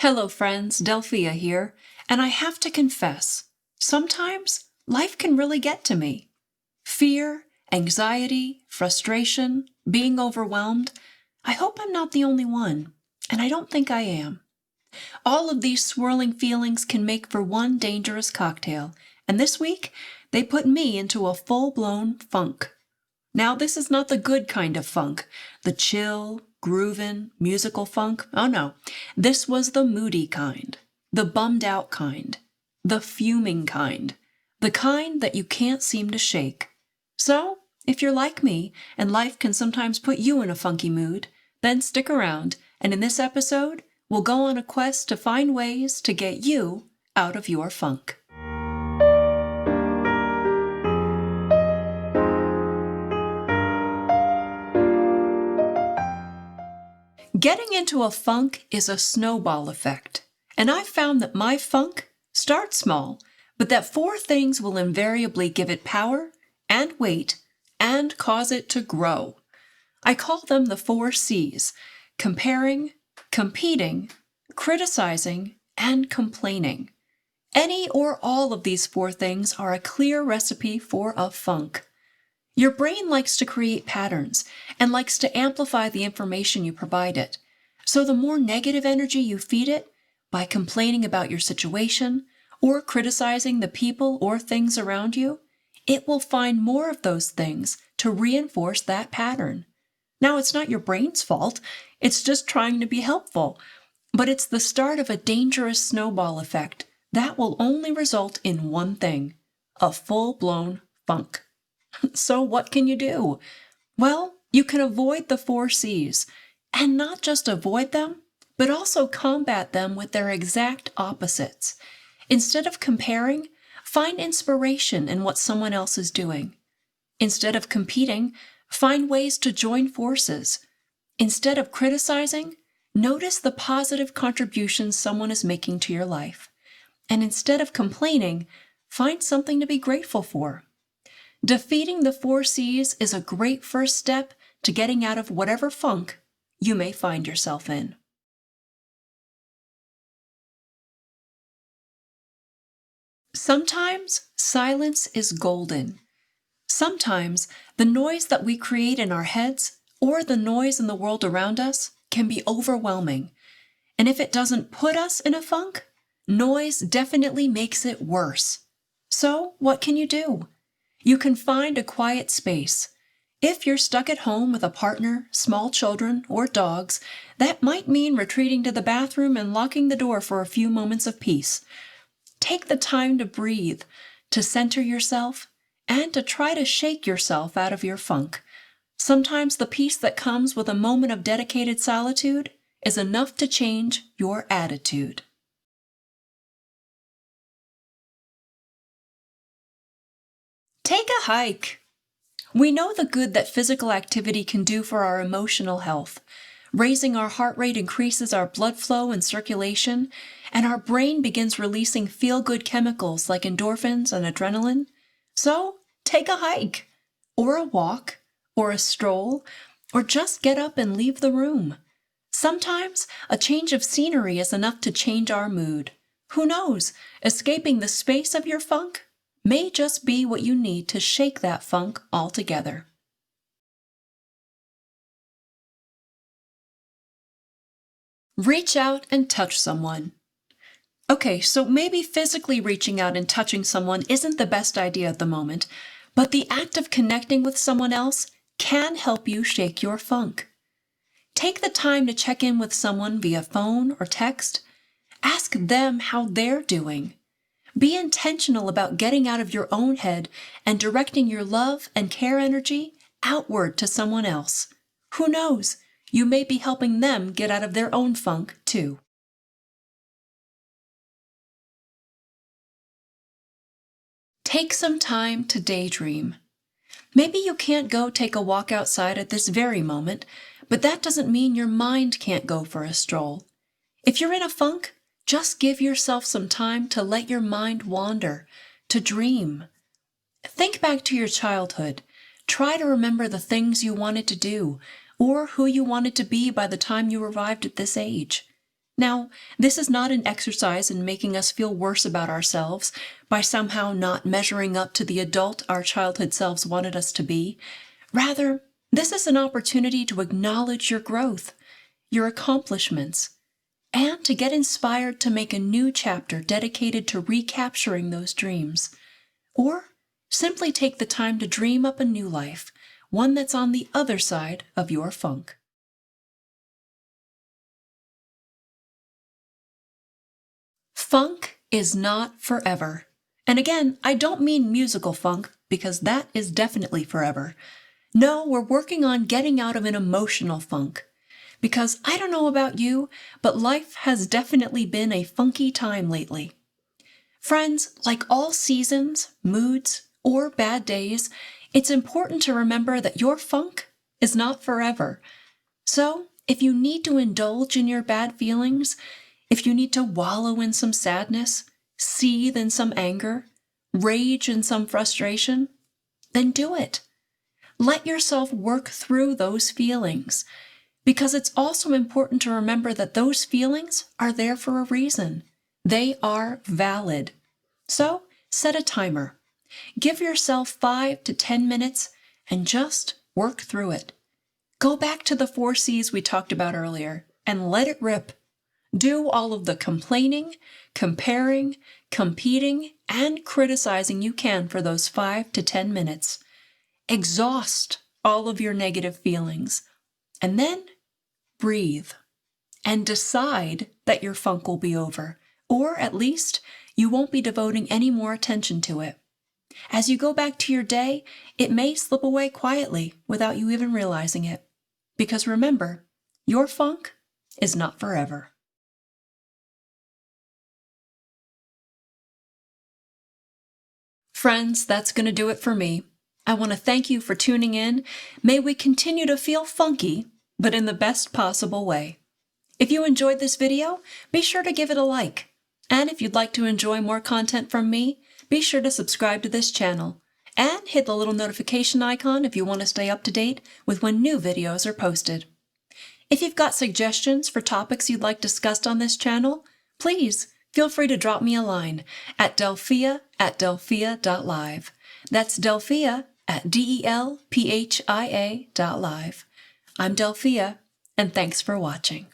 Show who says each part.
Speaker 1: Hello friends, Delphia here, and I have to confess, sometimes life can really get to me. Fear, anxiety, frustration, being overwhelmed, I hope I'm not the only one, and I don't think I am. All of these swirling feelings can make for one dangerous cocktail, and this week they put me into a full-blown funk. Now, this is not the good kind of funk, the chill, groovin', musical funk. Oh no, this was the moody kind, the bummed out kind, the fuming kind, the kind that you can't seem to shake. So, if you're like me, and life can sometimes put you in a funky mood, then stick around, and in this episode, we'll go on a quest to find ways to get you out of your funk. Getting into a funk is a snowball effect, and I've found that my funk starts small, but that four things will invariably give it power and weight and cause it to grow. I call them the 4 C's: comparing, competing, criticizing, and complaining. Any or all of these 4 things are a clear recipe for a funk. Your brain likes to create patterns and likes to amplify the information you provide it. So the more negative energy you feed it, by complaining about your situation or criticizing the people or things around you, it will find more of those things to reinforce that pattern. Now, it's not your brain's fault. It's just trying to be helpful. But it's the start of a dangerous snowball effect that will only result in one thing: a full-blown funk. So what can you do? Well, you can avoid the 4 C's, and not just avoid them, but also combat them with their exact opposites. Instead of comparing, find inspiration in what someone else is doing. Instead of competing, find ways to join forces. Instead of criticizing, notice the positive contributions someone is making to your life. And instead of complaining, find something to be grateful for. Defeating the 4 C's is a great first step to getting out of whatever funk you may find yourself in. Sometimes silence is golden. Sometimes the noise that we create in our heads or the noise in the world around us can be overwhelming. And if it doesn't put us in a funk, noise definitely makes it worse. So what can you do? You can find a quiet space. If you're stuck at home with a partner, small children, or dogs, that might mean retreating to the bathroom and locking the door for a few moments of peace. Take the time to breathe, to center yourself, and to try to shake yourself out of your funk. Sometimes the peace that comes with a moment of dedicated solitude is enough to change your attitude. Take a hike. We know the good that physical activity can do for our emotional health. Raising our heart rate increases our blood flow and circulation, and our brain begins releasing feel-good chemicals like endorphins and adrenaline. So, take a hike, or a walk, or a stroll, or just get up and leave the room. Sometimes a change of scenery is enough to change our mood. Who knows, escaping the space of your funk may just be what you need to shake that funk altogether. Reach out and touch someone. Okay, so maybe physically reaching out and touching someone isn't the best idea at the moment, but the act of connecting with someone else can help you shake your funk. Take the time to check in with someone via phone or text. Ask them how they're doing. Be intentional about getting out of your own head and directing your love and care energy outward to someone else. Who knows? You may be helping them get out of their own funk, too. Take some time to daydream. Maybe you can't go take a walk outside at this very moment, but that doesn't mean your mind can't go for a stroll. If you're in a funk, just give yourself some time to let your mind wander, to dream. Think back to your childhood. Try to remember the things you wanted to do, or who you wanted to be by the time you arrived at this age. Now, this is not an exercise in making us feel worse about ourselves by somehow not measuring up to the adult our childhood selves wanted us to be. Rather, this is an opportunity to acknowledge your growth, your accomplishments, and to get inspired to make a new chapter dedicated to recapturing those dreams. Or simply take the time to dream up a new life, one that's on the other side of your funk. Funk is not forever. And again, I don't mean musical funk, because that is definitely forever. No, we're working on getting out of an emotional funk. Because I don't know about you, but life has definitely been a funky time lately. Friends, like all seasons, moods, or bad days, it's important to remember that your funk is not forever. So, if you need to indulge in your bad feelings, if you need to wallow in some sadness, seethe in some anger, rage in some frustration, then do it. Let yourself work through those feelings, because it's also important to remember that those feelings are there for a reason. They are valid. So, set a timer. Give yourself 5 to 10 minutes and just work through it. Go back to the 4 C's we talked about earlier and let it rip. Do all of the complaining, comparing, competing, and criticizing you can for those 5 to 10 minutes. Exhaust all of your negative feelings. And then breathe and decide that your funk will be over, or at least you won't be devoting any more attention to it. As you go back to your day, it may slip away quietly without you even realizing it. Because remember, your funk is not forever. Friends, that's going to do it for me. I want to thank you for tuning in. May we continue to feel funky, but in the best possible way. If you enjoyed this video, be sure to give it a like. And if you'd like to enjoy more content from me, be sure to subscribe to this channel. And hit the little notification icon if you want to stay up to date with when new videos are posted. If you've got suggestions for topics you'd like discussed on this channel, please feel free to drop me a line at delphia@delphia.live. That's Delphia at DELPHIA.live. I'm Delphia, and thanks for watching.